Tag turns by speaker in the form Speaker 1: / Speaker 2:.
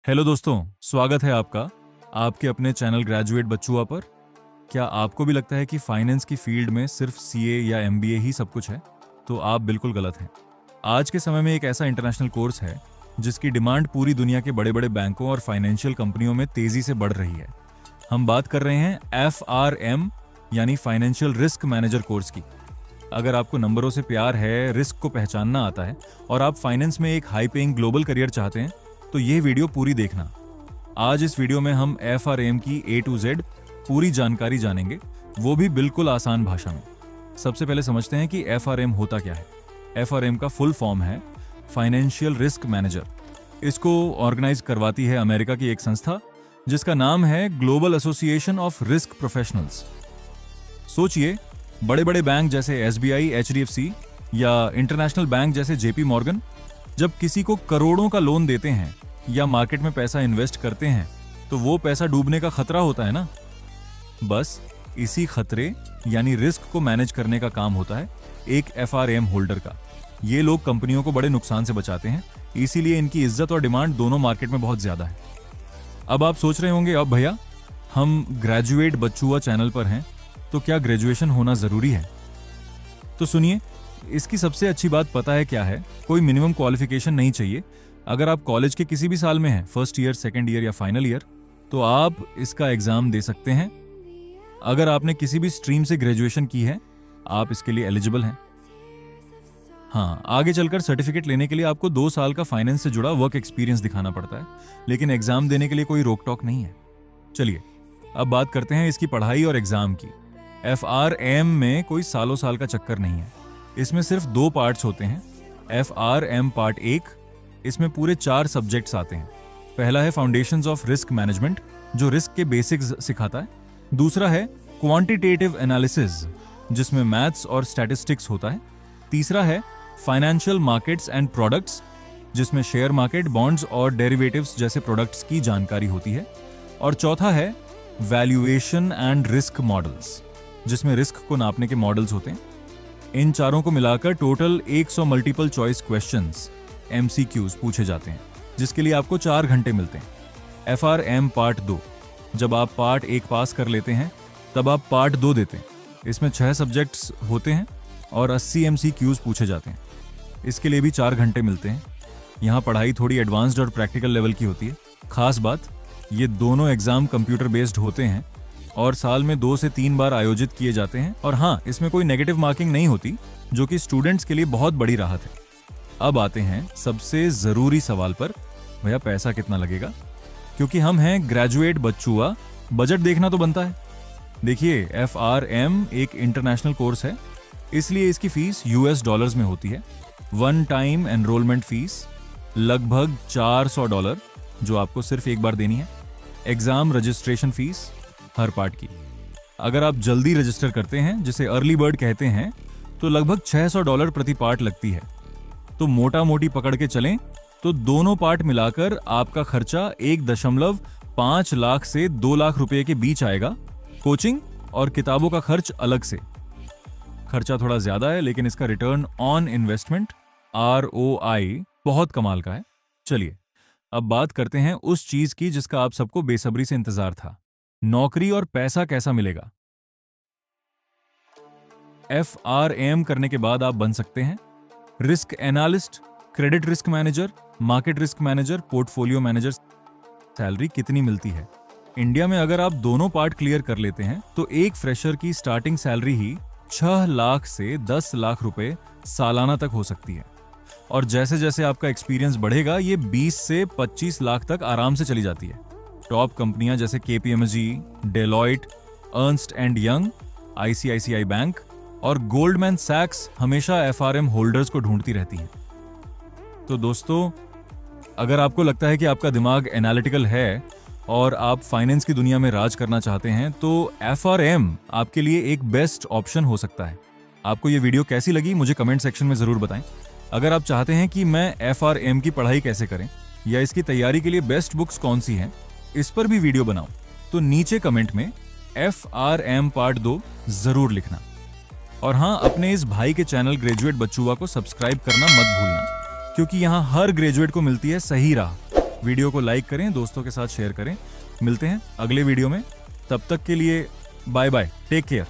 Speaker 1: Hello दोस्तों, स्वागत है आपका आपके अपने चैनल ग्रेजुएट बच्चुआ पर। क्या आपको भी लगता है कि फाइनेंस की फील्ड में सिर्फ सीए या एमबीए ही सब कुछ है? तो आप बिल्कुल गलत हैं। आज के समय में एक ऐसा इंटरनेशनल कोर्स है जिसकी डिमांड पूरी दुनिया के बड़े बड़े बैंकों और फाइनेंशियल कंपनियों में तेजी से बढ़ रही है। हम बात कर रहे हैं FRM यानी फाइनेंशियल रिस्क मैनेजर कोर्स की। अगर आपको नंबरों से प्यार है, रिस्क को पहचानना आता है और आप फाइनेंस में एक हाई पेइंग ग्लोबल करियर चाहते हैं तो यह वीडियो पूरी देखना। आज इस वीडियो में हम FRM की A to Z पूरी जानकारी जानेंगे, वो भी बिल्कुल आसान भाषा में। सबसे पहले समझते हैं कि FRM होता क्या है। FRM का फुल फॉर्म है फाइनेंशियल रिस्क मैनेजर। इसको ऑर्गेनाइज करवाती है अमेरिका की एक संस्था जिसका नाम है global association of risk professionals. सोचिए, बड़े बड़े बैंक जैसे SBI, HDFC या इंटरनेशनल बैंक जैसे JP मॉर्गन जब किसी को करोड़ों का लोन देते हैं या मार्केट में पैसा इन्वेस्ट करते हैं तो वो पैसा डूबने का खतरा होता है ना। बस इसी खतरे यानी रिस्क को मैनेज करने का काम होता है एक FRM होल्डर का। ये लोग कंपनियों को बड़े नुकसान से बचाते हैं, इसीलिए इनकी इज्जत और डिमांड दोनों मार्केट में बहुत ज्यादा है। अब आप सोच रहे होंगे, अब भैया हम ग्रेजुएट बच्चुआ चैनल पर हैं तो क्या ग्रेजुएशन होना जरूरी है? तो सुनिए, इसकी सबसे अच्छी बात पता है क्या है? कोई मिनिमम क्वालिफिकेशन नहीं चाहिए। अगर आप कॉलेज के किसी भी साल में हैं, फर्स्ट ईयर, सेकेंड ईयर या फाइनल ईयर, तो आप इसका एग्जाम दे सकते हैं। अगर आपने किसी भी स्ट्रीम से ग्रेजुएशन की है, आप इसके लिए एलिजिबल हैं। हाँ, आगे चलकर सर्टिफिकेट लेने के लिए आपको 2 साल का फाइनेंस से जुड़ा वर्क एक्सपीरियंस दिखाना पड़ता है, लेकिन एग्जाम देने के लिए कोई रोक टोक नहीं है। चलिए अब बात करते हैं इसकी पढ़ाई और एग्जाम की। FRM में कोई सालों साल का चक्कर नहीं है। इसमें सिर्फ 2 पार्ट्स होते हैं। FRM पार्ट 1, इसमें पूरे 4 सब्जेक्ट्स आते हैं। पहला है फाउंडेशंस ऑफ रिस्क मैनेजमेंट, जो रिस्क के बेसिक्स सिखाता है। दूसरा है क्वांटिटेटिव एनालिसिस, जिसमें मैथ्स और स्टैटिस्टिक्स होता है। तीसरा है फाइनेंशियल मार्केट्स एंड प्रोडक्ट्स, जिसमें शेयर मार्केट, बॉन्ड्स और डेरिवेटिव्स जैसे प्रोडक्ट्स की जानकारी होती है। और चौथा है वैल्यूएशन एंड रिस्क मॉडल्स, जिसमें रिस्क को नापने के मॉडल्स होते हैं। इन चारों को मिलाकर total 100 multiple choice questions MCQs पूछे जाते हैं, जिसके लिए आपको 4 घंटे मिलते हैं। FRM पार्ट 2, जब आप पार्ट 1 पास कर लेते हैं तब आप पार्ट 2 देते हैं। इसमें 6 सब्जेक्ट्स होते हैं और 80 MCQs पूछे जाते हैं। इसके लिए भी 4 घंटे मिलते हैं। यहाँ पढ़ाई थोड़ी एडवांस्ड और प्रैक्टिकल लेवल की होती है। खास बात, ये दोनों एग्जाम कंप्यूटर बेस्ड होते हैं और साल में 2 से 3 बार आयोजित किए जाते हैं। और हाँ, इसमें कोई नेगेटिव मार्किंग नहीं होती, जो कि स्टूडेंट्स के लिए बहुत बड़ी राहत है। अब आते हैं सबसे जरूरी सवाल पर, भैया पैसा कितना लगेगा? क्योंकि हम हैं ग्रेजुएट बच्चुआ, बजट देखना तो बनता है। देखिए, FRM एक इंटरनेशनल कोर्स है, इसलिए इसकी फीस US डॉलर्स में होती है। 1 टाइम एनरोलमेंट फीस लगभग $400, जो आपको सिर्फ एक बार देनी है। एग्जाम रजिस्ट्रेशन फीस हर पार्ट की। अगर आप जल्दी रजिस्टर करते हैं, जिसे अर्ली बर्ड कहते हैं, तो लगभग $600 प्रति पार्ट लगती है। तो मोटा मोटी पकड़ के चलें तो दोनों पार्ट मिलाकर आपका खर्चा 1.5 लाख से 2 लाख रुपए के बीच आएगा। कोचिंग और किताबों का खर्च अलग से। खर्चा थोड़ा ज्यादा है, लेकिन इसका रिटर्न ऑन इन्वेस्टमेंट ROI बहुत कमाल का है। चलिए अब बात करते हैं उस चीज की जिसका आप सबको बेसब्री से इंतजार था। नौकरी और पैसा कैसा मिलेगा? FRM करने के बाद आप बन सकते हैं risk analyst, credit risk manager, market risk manager, portfolio manager. Salary कितनी मिलती है? इंडिया में अगर आप दोनों पार्ट क्लियर कर लेते हैं तो एक फ्रेशर की स्टार्टिंग सैलरी ही 6 लाख से 10 लाख रुपए सालाना तक हो सकती है। और जैसे जैसे आपका एक्सपीरियंस बढ़ेगा, ये 20 से 25 लाख तक आराम से चली जाती है। टॉप कंपनियां जैसे KPMG, Deloitte, Ernst and young, ICICI bank और गोल्डमैन सैक्स हमेशा FRM होल्डर्स को ढूंढती रहती हैं। तो दोस्तों, अगर आपको लगता है कि आपका दिमाग एनालिटिकल है और आप फाइनेंस की दुनिया में राज करना चाहते हैं, तो FRM आपके लिए एक बेस्ट ऑप्शन हो सकता है। आपको ये वीडियो कैसी लगी मुझे कमेंट सेक्शन में जरूर बताएं। अगर आप चाहते हैं कि मैं FRM की पढ़ाई कैसे करें या इसकी तैयारी के लिए बेस्ट बुक्स कौन सी हैं, इस पर भी वीडियो बनाऊं, तो नीचे कमेंट में FRM पार्ट 2 जरूर लिखना। और हाँ, अपने इस भाई के चैनल ग्रेजुएट बच्चुआ को सब्सक्राइब करना मत भूलना, क्योंकि यहाँ हर ग्रेजुएट को मिलती है सही राह। वीडियो को लाइक करें, दोस्तों के साथ शेयर करें। मिलते हैं अगले वीडियो में, तब तक के लिए बाय बाय, टेक केयर।